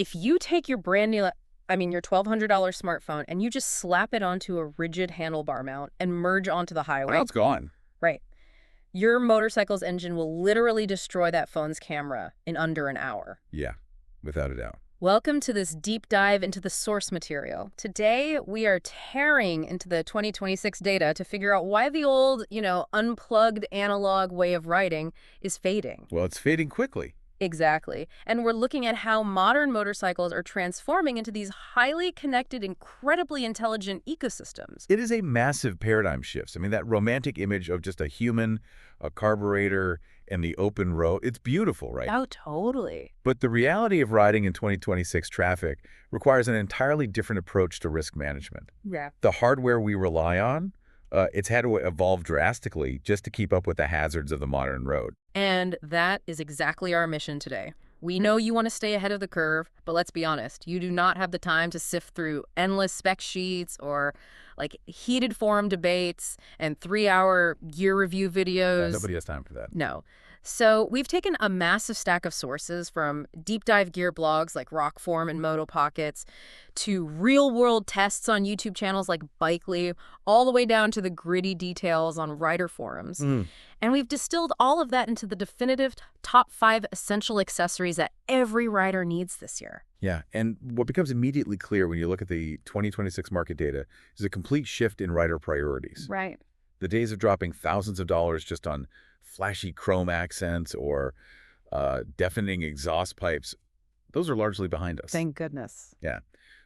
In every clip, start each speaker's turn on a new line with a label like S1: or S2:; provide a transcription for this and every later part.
S1: If you take your brand new, your $1,200 smartphone and you just slap it onto a rigid handlebar mount and merge onto the
S2: Well, now
S1: highway,
S2: it's gone.
S1: right, your motorcycle's engine will literally destroy that phone's camera in under an hour.
S2: Yeah, without a doubt.
S1: Welcome to this deep dive into the source material. Today, we are tearing into the 2026 data to figure out why the old, unplugged analog way of writing is fading.
S2: Well, it's fading quickly.
S1: Exactly. And we're looking at how modern motorcycles are transforming into these highly connected, incredibly intelligent ecosystems.
S2: It is a massive paradigm shift. I mean, that romantic image of just a human, a carburetor, and the open road, it's beautiful, right?
S1: Oh, totally.
S2: But the reality of riding in 2026 traffic requires an entirely different approach to risk management.
S1: Yeah.
S2: The hardware we rely on, it's had to evolve drastically just to keep up with the hazards of the modern road.
S1: And that is exactly our mission today. We know you want to stay ahead of the curve, but let's be honest, you do not have the time to sift through endless spec sheets or heated forum debates and 3-hour gear review videos.
S2: Nobody has time for that.
S1: No. So we've taken a massive stack of sources from deep dive gear blogs like Rockform and Moto Pockets to real world tests on YouTube channels like Bikely, all the way down to the gritty details on rider forums. And we've distilled all of that into the definitive top 5 essential accessories that every rider needs this year.
S2: Yeah, and what becomes immediately clear when you look at the 2026 market data is a complete shift in rider priorities.
S1: Right.
S2: The days of dropping thousands of dollars just on flashy chrome accents or deafening exhaust pipes, those are largely behind us.
S1: Thank goodness.
S2: Yeah.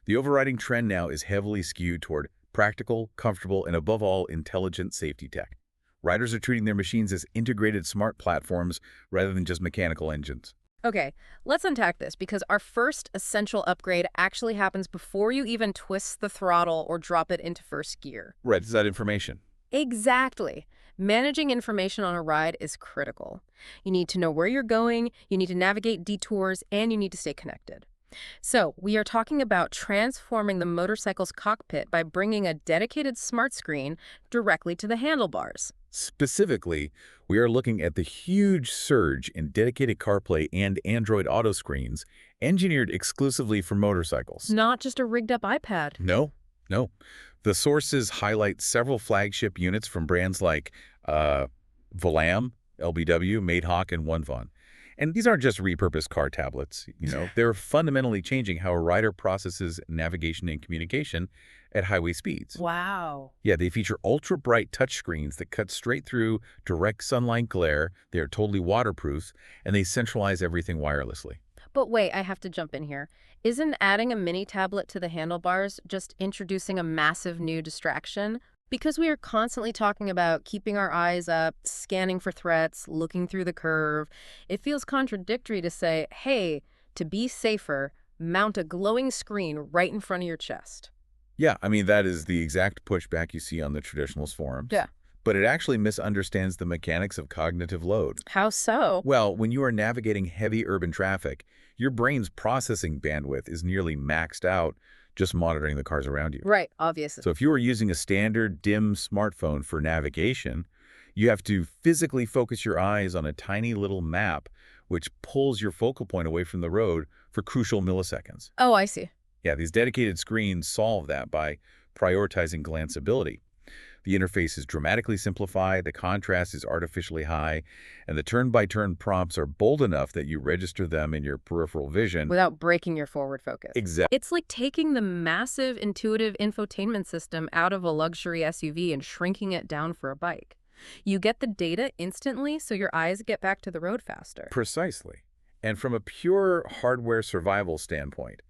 S2: The overriding trend now is heavily skewed toward practical, comfortable, and above all, intelligent safety tech. Riders are treating their machines as integrated smart platforms rather than just mechanical engines.
S1: Okay, let's unpack this because our first essential upgrade actually happens before you even twist the throttle or drop it into first gear.
S2: Right, is that information?
S1: Exactly. Managing information on a ride is critical. You need to know where you're going, you need to navigate detours, and you need to stay connected. So, we are talking about transforming the motorcycle's cockpit by bringing a dedicated smart screen directly to the handlebars.
S2: Specifically, we are looking at the huge surge in dedicated CarPlay and Android Auto screens engineered exclusively for motorcycles.
S1: Not just a rigged up iPad.
S2: No. The sources highlight several flagship units from brands like Velam, LBW, Maidhawk, and Onevon. And these aren't just repurposed car tablets, they're fundamentally changing how a rider processes navigation and communication at highway speeds.
S1: Wow.
S2: Yeah, they feature ultra-bright touchscreens that cut straight through direct sunlight glare, they are totally waterproof, and they centralize everything wirelessly.
S1: But wait, I have to jump in here. Isn't adding a mini tablet to the handlebars just introducing a massive new distraction? Because we are constantly talking about keeping our eyes up, scanning for threats, looking through the curve, it feels contradictory to say, hey, to be safer, mount a glowing screen right in front of your chest.
S2: Yeah, I mean, that is the exact pushback you see on the traditionalist forums.
S1: Yeah.
S2: But it actually misunderstands the mechanics of cognitive load.
S1: How so?
S2: Well, when you are navigating heavy urban traffic, your brain's processing bandwidth is nearly maxed out just monitoring the cars around you.
S1: Right, obviously.
S2: So if you are using a standard dim smartphone for navigation, you have to physically focus your eyes on a tiny little map which pulls your focal point away from the road for crucial milliseconds.
S1: Oh, I see.
S2: Yeah, these dedicated screens solve that by prioritizing glanceability. The interface is dramatically simplified, the contrast is artificially high, and the turn-by-turn prompts are bold enough that you register them in your peripheral vision.
S1: Without breaking your forward focus.
S2: Exactly.
S1: It's like taking the massive intuitive infotainment system out of a luxury SUV and shrinking it down for a bike. You get the data instantly, so your eyes get back to the road faster.
S2: Precisely. And from a pure hardware survival standpoint,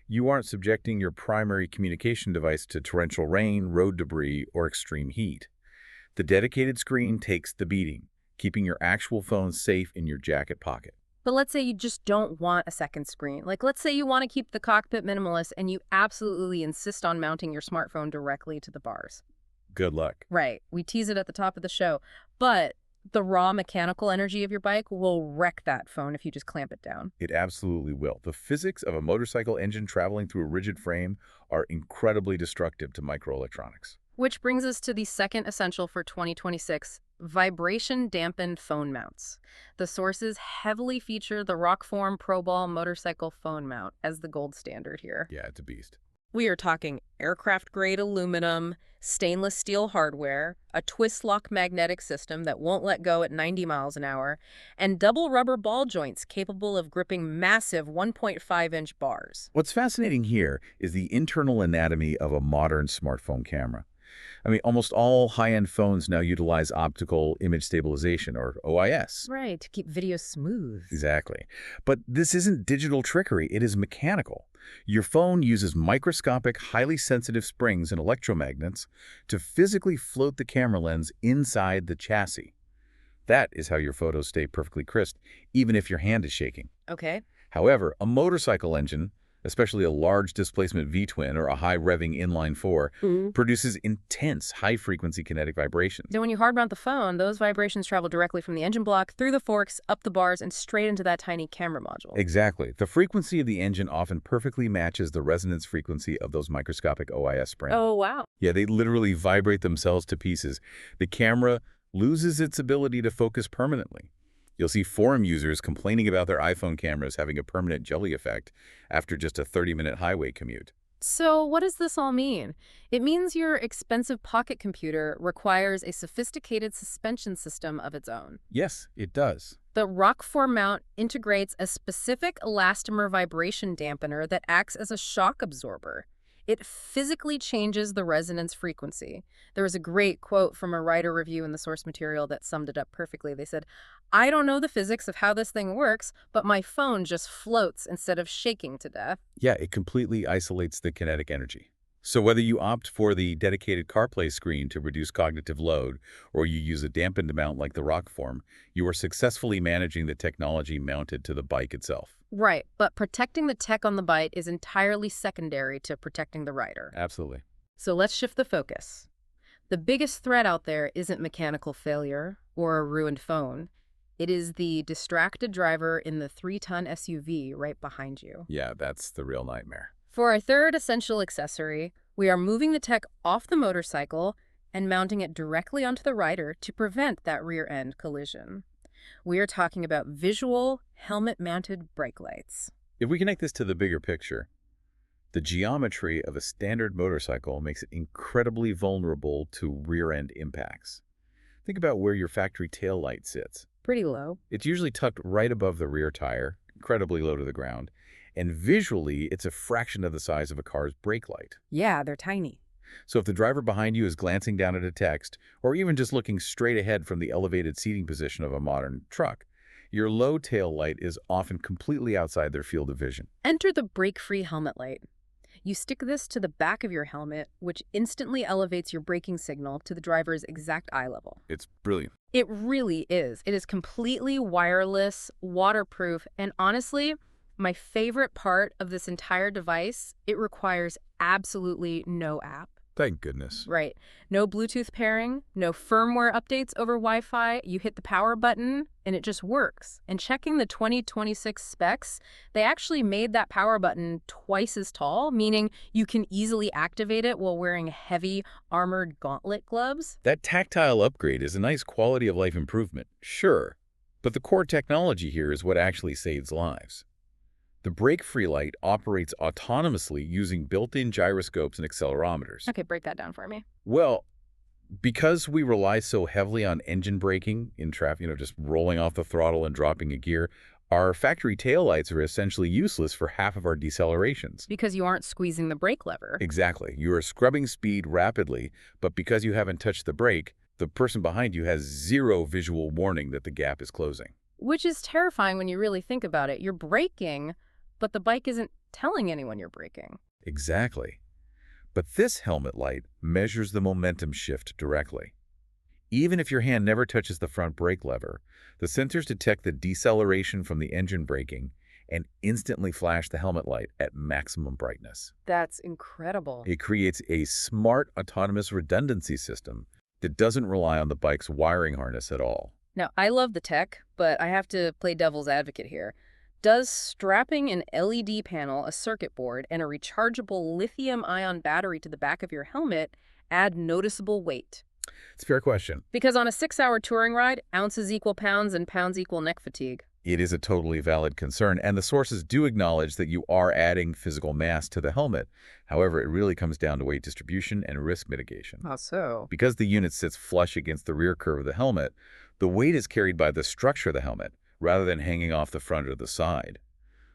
S2: you aren't subjecting your primary communication device to torrential rain, road debris, or extreme heat. The dedicated screen takes the beating, keeping your actual phone safe in your jacket pocket.
S1: But let's say you just don't want a second screen. Let's say you want to keep the cockpit minimalist and you absolutely insist on mounting your smartphone directly to the bars.
S2: Good luck.
S1: Right. We tease it at the top of the show. But the raw mechanical energy of your bike will wreck that phone if you just clamp it down.
S2: It absolutely will. The physics of a motorcycle engine traveling through a rigid frame are incredibly destructive to microelectronics.
S1: Which brings us to the second essential for 2026, vibration-dampened phone mounts. The sources heavily feature the Rockform ProBall motorcycle phone mount as the gold standard here.
S2: Yeah, it's a beast.
S1: We are talking aircraft-grade aluminum, stainless steel hardware, a twist-lock magnetic system that won't let go at 90 miles an hour, and double rubber ball joints capable of gripping massive 1.5-inch bars.
S2: What's fascinating here is the internal anatomy of a modern smartphone camera. I mean, almost all high-end phones now utilize optical image stabilization, or OIS.
S1: Right, to keep video smooth.
S2: Exactly. But this isn't digital trickery, it is mechanical. Your phone uses microscopic, highly sensitive springs and electromagnets to physically float the camera lens inside the chassis. That is how your photos stay perfectly crisp, even if your hand is shaking.
S1: Okay.
S2: However, a motorcycle engine, especially a large displacement V-twin or a high-revving inline-4, produces intense high-frequency kinetic vibrations.
S1: Then when you hard mount the phone, those vibrations travel directly from the engine block, through the forks, up the bars, and straight into that tiny camera module.
S2: Exactly. The frequency of the engine often perfectly matches the resonance frequency of those microscopic OIS springs.
S1: Oh, wow.
S2: Yeah, they literally vibrate themselves to pieces. The camera loses its ability to focus permanently. You'll see forum users complaining about their iPhone cameras having a permanent jelly effect after just a 30-minute highway commute.
S1: So what does this all mean? It means your expensive pocket computer requires a sophisticated suspension system of its own.
S2: Yes, it does.
S1: The Rockform mount integrates a specific elastomer vibration dampener that acts as a shock absorber. It physically changes the resonance frequency. There was a great quote from a writer review in the source material that summed it up perfectly. They said, "I don't know the physics of how this thing works, but my phone just floats instead of shaking to death."
S2: Yeah, it completely isolates the kinetic energy. So whether you opt for the dedicated CarPlay screen to reduce cognitive load, or you use a dampened mount like the Rockform, you are successfully managing the technology mounted to the bike itself.
S1: Right, but protecting the tech on the bike is entirely secondary to protecting the rider.
S2: Absolutely.
S1: So let's shift the focus. The biggest threat out there isn't mechanical failure or a ruined phone. It is the distracted driver in the 3-ton SUV right behind you.
S2: Yeah, that's the real nightmare.
S1: For our third essential accessory, we are moving the tech off the motorcycle and mounting it directly onto the rider to prevent that rear-end collision. We are talking about visual, helmet-mounted brake lights.
S2: If we connect this to the bigger picture, the geometry of a standard motorcycle makes it incredibly vulnerable to rear-end impacts. Think about where your factory tail light sits.
S1: Pretty low.
S2: It's usually tucked right above the rear tire, incredibly low to the ground, and visually, it's a fraction of the size of a car's brake light.
S1: Yeah, they're tiny.
S2: So if the driver behind you is glancing down at a text, or even just looking straight ahead from the elevated seating position of a modern truck, your low tail light is often completely outside their field of vision.
S1: Enter the brake-free helmet light. You stick this to the back of your helmet, which instantly elevates your braking signal to the driver's exact eye level.
S2: It's brilliant.
S1: It really is. It is completely wireless, waterproof, and honestly, my favorite part of this entire device, it requires absolutely no app.
S2: Thank goodness.
S1: Right. No Bluetooth pairing, no firmware updates over Wi-Fi. You hit the power button and it just works. And checking the 2026 specs, they actually made that power button twice as tall, meaning you can easily activate it while wearing heavy armored gauntlet gloves.
S2: That tactile upgrade is a nice quality of life improvement, sure, but the core technology here is what actually saves lives. The brake-free light operates autonomously using built-in gyroscopes and accelerometers.
S1: Okay, break that down for me.
S2: Well, because we rely so heavily on engine braking in traffic, just rolling off the throttle and dropping a gear, our factory taillights are essentially useless for half of our decelerations.
S1: Because you aren't squeezing the brake lever.
S2: Exactly. You are scrubbing speed rapidly, but because you haven't touched the brake, the person behind you has zero visual warning that the gap is closing.
S1: Which is terrifying when you really think about it. You're braking, but the bike isn't telling anyone you're braking.
S2: Exactly. But this helmet light measures the momentum shift directly. Even if your hand never touches the front brake lever, the sensors detect the deceleration from the engine braking and instantly flash the helmet light at maximum brightness.
S1: That's incredible.
S2: It creates a smart autonomous redundancy system that doesn't rely on the bike's wiring harness at all.
S1: Now, I love the tech, but I have to play devil's advocate here. Does strapping an LED panel, a circuit board, and a rechargeable lithium-ion battery to the back of your helmet add noticeable weight?
S2: It's a fair question.
S1: Because on a 6-hour touring ride, ounces equal pounds and pounds equal neck fatigue.
S2: It is a totally valid concern, and the sources do acknowledge that you are adding physical mass to the helmet. However, it really comes down to weight distribution and risk mitigation.
S1: How so?
S2: Because the unit sits flush against the rear curve of the helmet, the weight is carried by the structure of the helmet rather than hanging off the front or the side.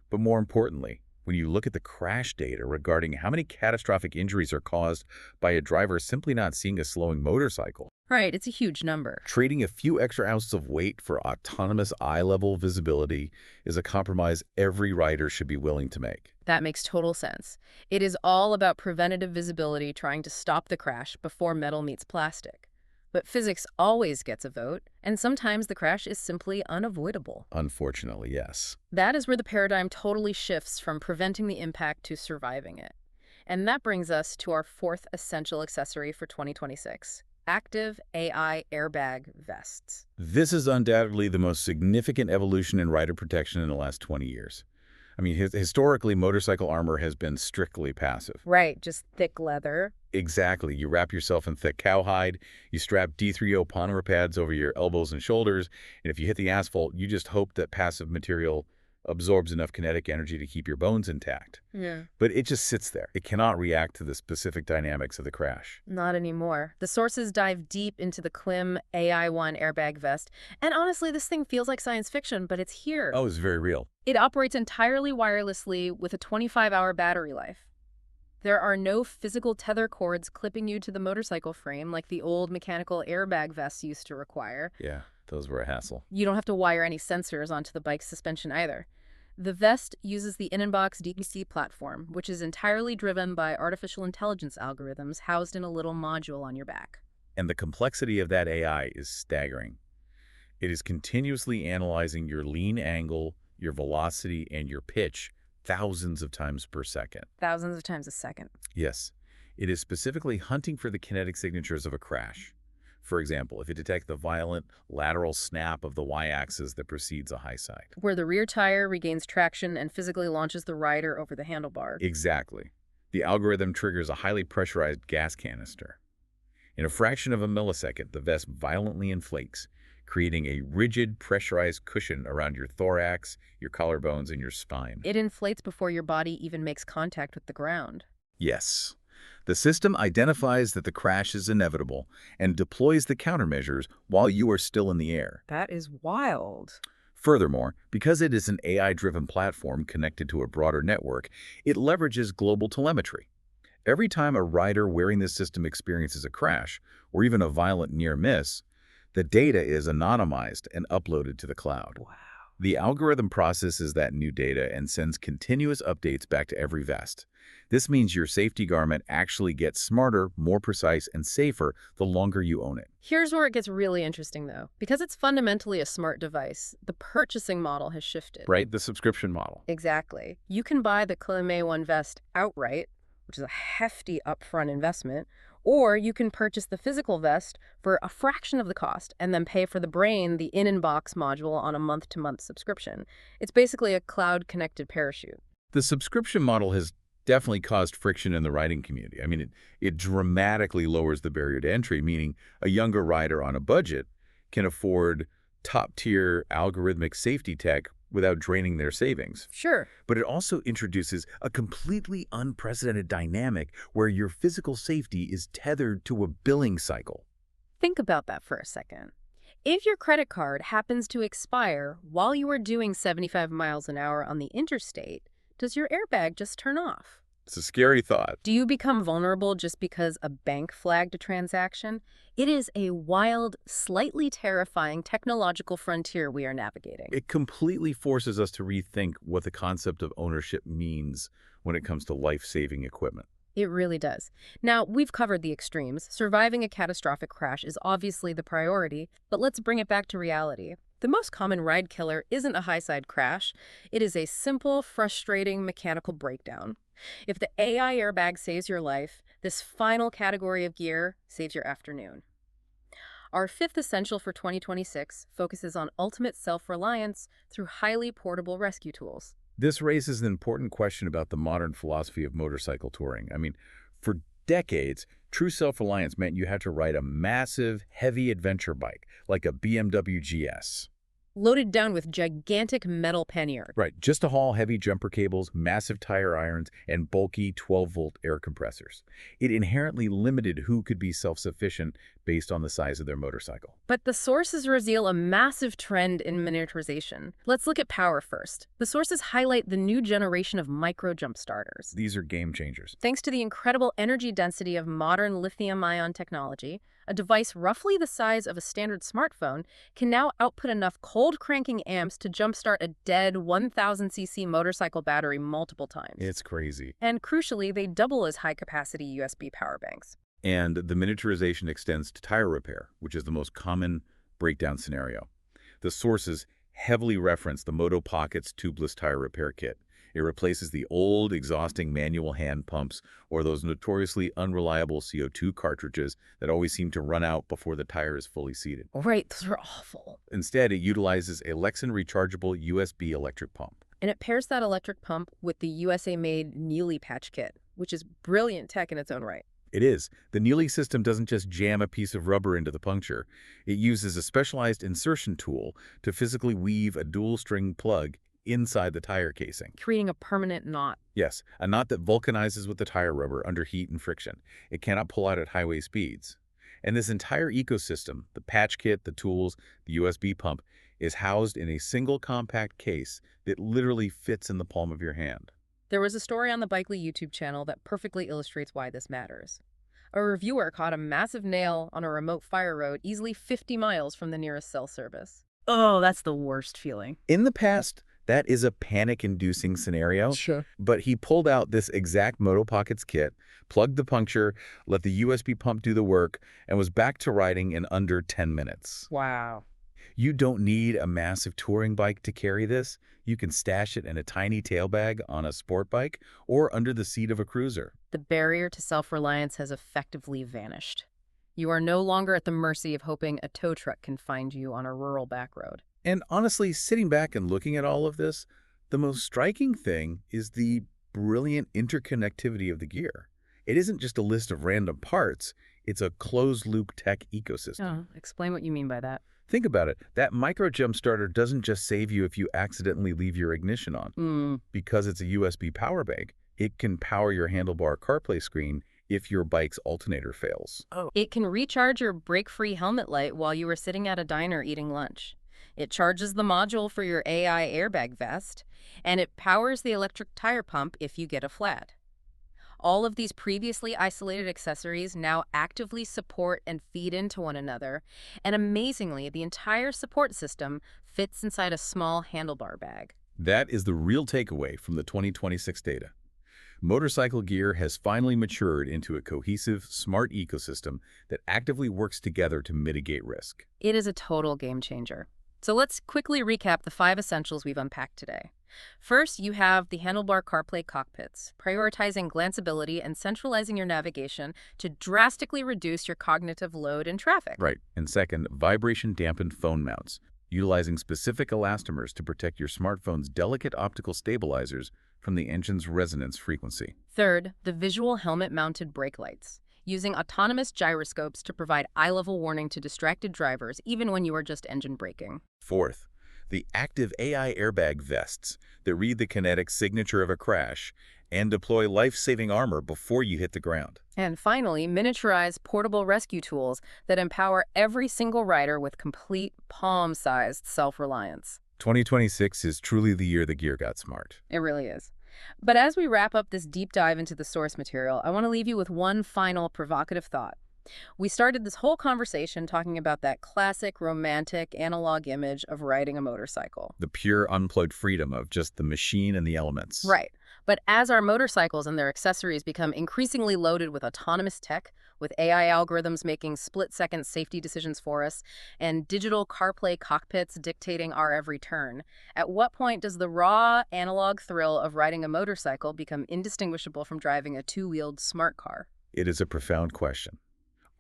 S2: But more importantly, when you look at the crash data regarding how many catastrophic injuries are caused by a driver simply not seeing a slowing motorcycle,
S1: Right, it's a huge number.
S2: trading a few extra ounces of weight for autonomous eye-level visibility is a compromise every rider should be willing to make.
S1: That makes total sense. It is all about preventative visibility, trying to stop the crash before metal meets plastic. But physics always gets a vote, and sometimes the crash is simply unavoidable.
S2: Unfortunately, yes.
S1: That is where the paradigm totally shifts from preventing the impact to surviving it. And that brings us to our fourth essential accessory for 2026. Active AI airbag vests.
S2: This is undoubtedly the most significant evolution in rider protection in the last 20 years. I mean, historically, motorcycle armor has been strictly passive.
S1: Right, just thick leather.
S2: Exactly. You wrap yourself in thick cowhide, you strap D3O polymer pads over your elbows and shoulders, and if you hit the asphalt, you just hope that passive material absorbs enough kinetic energy to keep your bones intact.
S1: Yeah.
S2: But it just sits there. It cannot react to the specific dynamics of the crash.
S1: Not anymore. The sources dive deep into the Klim AI-1 airbag vest, and honestly, this thing feels like science fiction, but it's here.
S2: Oh, it's very real.
S1: It operates entirely wirelessly with a 25-hour battery life. There are no physical tether cords clipping you to the motorcycle frame like the old mechanical airbag vests used to require.
S2: Yeah, those were a hassle.
S1: You don't have to wire any sensors onto the bike's suspension either. The vest uses the Innenbox DPC platform, which is entirely driven by artificial intelligence algorithms housed in a little module on your back.
S2: And the complexity of that AI is staggering. It is continuously analyzing your lean angle, your velocity, and your pitch thousands of times per second.
S1: Thousands of times a second.
S2: Yes, it is specifically hunting for the kinetic signatures of a crash. For example, if it detects the violent lateral snap of the y-axis that precedes a high side.
S1: Where the rear tire regains traction and physically launches the rider over the handlebar.
S2: Exactly. The algorithm triggers a highly pressurized gas canister. In a fraction of a millisecond, the vest violently inflates, creating a rigid, pressurized cushion around your thorax, your collarbones, and your spine.
S1: It inflates before your body even makes contact with the ground.
S2: Yes. The system identifies that the crash is inevitable and deploys the countermeasures while you are still in the air.
S1: That is wild.
S2: Furthermore, because it is an AI-driven platform connected to a broader network, it leverages global telemetry. Every time a rider wearing this system experiences a crash, or even a violent near miss, the data is anonymized and uploaded to the cloud.
S1: Wow.
S2: The algorithm processes that new data and sends continuous updates back to every vest. This means your safety garment actually gets smarter, more precise, and safer the longer you own it.
S1: Here's where it gets really interesting, though. Because it's fundamentally a smart device, the purchasing model has shifted.
S2: Right, the subscription model.
S1: Exactly. You can buy the Klim A1 vest outright, which is a hefty upfront investment, or you can purchase the physical vest for a fraction of the cost and then pay for the brain, the in-box module, on a month-to-month subscription. It's basically a cloud-connected parachute.
S2: The subscription model has definitely caused friction in the riding community. I mean, it dramatically lowers the barrier to entry, meaning a younger rider on a budget can afford top-tier algorithmic safety tech without draining their savings.
S1: Sure.
S2: But it also introduces a completely unprecedented dynamic where your physical safety is tethered to a billing cycle.
S1: Think about that for a second. If your credit card happens to expire while you are doing 75 miles an hour on the interstate, does your airbag just turn off?
S2: It's a scary thought.
S1: Do you become vulnerable just because a bank flagged a transaction? It is a wild, slightly terrifying technological frontier we are navigating.
S2: It completely forces us to rethink what the concept of ownership means when it comes to life-saving equipment.
S1: It really does. Now, we've covered the extremes. Surviving a catastrophic crash is obviously the priority, but let's bring it back to reality. The most common ride killer isn't a high-side crash. It is a simple, frustrating mechanical breakdown. If the AI airbag saves your life, this final category of gear saves your afternoon. Our fifth essential for 2026 focuses on ultimate self-reliance through highly portable rescue tools.
S2: This raises an important question about the modern philosophy of motorcycle touring. I mean, for decades, true self-reliance meant you had to ride a massive, heavy adventure bike, like a BMW GS.
S1: Loaded down with gigantic metal panniers.
S2: Right, just to haul heavy jumper cables, massive tire irons, and bulky 12-volt air compressors. It inherently limited who could be self-sufficient based on the size of their motorcycle.
S1: But the sources reveal a massive trend in miniaturization. Let's look at power first. The sources highlight the new generation of micro jump starters.
S2: These are game changers.
S1: Thanks to the incredible energy density of modern lithium-ion technology, a device roughly the size of a standard smartphone can now output enough cold cranking amps to jumpstart a dead 1000cc motorcycle battery multiple times.
S2: It's crazy.
S1: And crucially, they double as high-capacity USB power banks.
S2: And the miniaturization extends to tire repair, which is the most common breakdown scenario. The sources heavily reference the Moto Pocket's tubeless tire repair kit. It replaces the old, exhausting manual hand pumps or those notoriously unreliable CO2 cartridges that always seem to run out before the tire is fully seated.
S1: Right, those are awful.
S2: Instead, it utilizes a Lexan rechargeable USB electric pump.
S1: And it pairs that electric pump with the USA-made Neely patch kit, which is brilliant tech in its own right.
S2: It is. The Neely system doesn't just jam a piece of rubber into the puncture. It uses a specialized insertion tool to physically weave a dual-string plug inside the tire casing.
S1: Creating a permanent knot.
S2: Yes, a knot that vulcanizes with the tire rubber under heat and friction. It cannot pull out at highway speeds. And this entire ecosystem, the patch kit, the tools, the USB pump, is housed in a single compact case that literally fits in the palm of your hand.
S1: There was a story on the Bikely YouTube channel that perfectly illustrates why this matters. A reviewer caught a massive nail on a remote fire road easily 50 miles from the nearest cell service. Oh, that's the worst feeling.
S2: In the past, that is a panic-inducing scenario.
S1: Sure.
S2: But he pulled out this exact Moto Pockets kit, plugged the puncture, let the USB pump do the work, and was back to riding in under 10 minutes.
S1: Wow.
S2: You don't need a massive touring bike to carry this. You can stash it in a tiny tail bag on a sport bike or under the seat of a cruiser.
S1: The barrier to self-reliance has effectively vanished. You are no longer at the mercy of hoping a tow truck can find you on a rural back road.
S2: And honestly, sitting back and looking at all of this, the most striking thing is the brilliant interconnectivity of the gear. It isn't just a list of random parts, it's a closed-loop tech ecosystem.
S1: Oh, explain what you mean by that.
S2: Think about it. That micro jump starter doesn't just save you if you accidentally leave your ignition on. Because it's a USB power bank, it can power your handlebar CarPlay screen if your bike's alternator fails.
S1: Oh. It can recharge your brake-free helmet light while you are sitting at a diner eating lunch. It charges the module for your AI airbag vest, and it powers the electric tire pump if you get a flat. All of these previously isolated accessories now actively support and feed into one another, and amazingly, the entire support system fits inside a small handlebar bag.
S2: That is the real takeaway from the 2026 data. Motorcycle gear has finally matured into a cohesive, smart ecosystem that actively works together to mitigate risk.
S1: It is a total game changer. So let's quickly recap the 5 essentials we've unpacked today. First, you have the handlebar CarPlay cockpits, prioritizing glanceability and centralizing your navigation to drastically reduce your cognitive load in traffic.
S2: Right. And second, vibration-dampened phone mounts, utilizing specific elastomers to protect your smartphone's delicate optical stabilizers from the engine's resonance frequency.
S1: Third, the visual helmet-mounted brake lights, using autonomous gyroscopes to provide eye-level warning to distracted drivers even when you are just engine braking.
S2: Fourth, the active AI airbag vests that read the kinetic signature of a crash and deploy life-saving armor before you hit the ground.
S1: And finally, miniaturized portable rescue tools that empower every single rider with complete palm-sized self-reliance.
S2: 2026 is truly the year the gear got smart.
S1: It really is. But as we wrap up this deep dive into the source material, I want to leave you with one final provocative thought. We started this whole conversation talking about that classic romantic analog image of riding a motorcycle.
S2: The pure unplugged freedom of just the machine and the elements.
S1: Right. But as our motorcycles and their accessories become increasingly loaded with autonomous tech, with AI algorithms making split-second safety decisions for us, and digital CarPlay cockpits dictating our every turn, at what point does the raw analog thrill of riding a motorcycle become indistinguishable from driving a two-wheeled smart car?
S2: It is a profound question.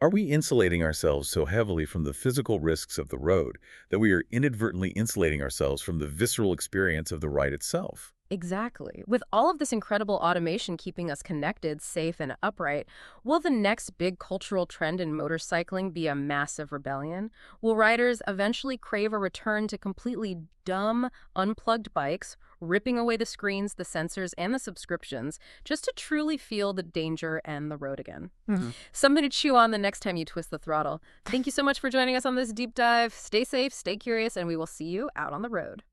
S2: Are we insulating ourselves so heavily from the physical risks of the road that we are inadvertently insulating ourselves from the visceral experience of the ride itself?
S1: Exactly. With all of this incredible automation keeping us connected, safe, and upright, will the next big cultural trend in motorcycling be a massive rebellion? Will riders eventually crave a return to completely dumb, unplugged bikes, ripping away the screens, the sensors, and the subscriptions, just to truly feel the danger and the road again?
S3: Mhm.
S1: Something to chew on the next time you twist the throttle. Thank you so much for joining us on this deep dive. Stay safe, stay curious, and we will see you out on the road.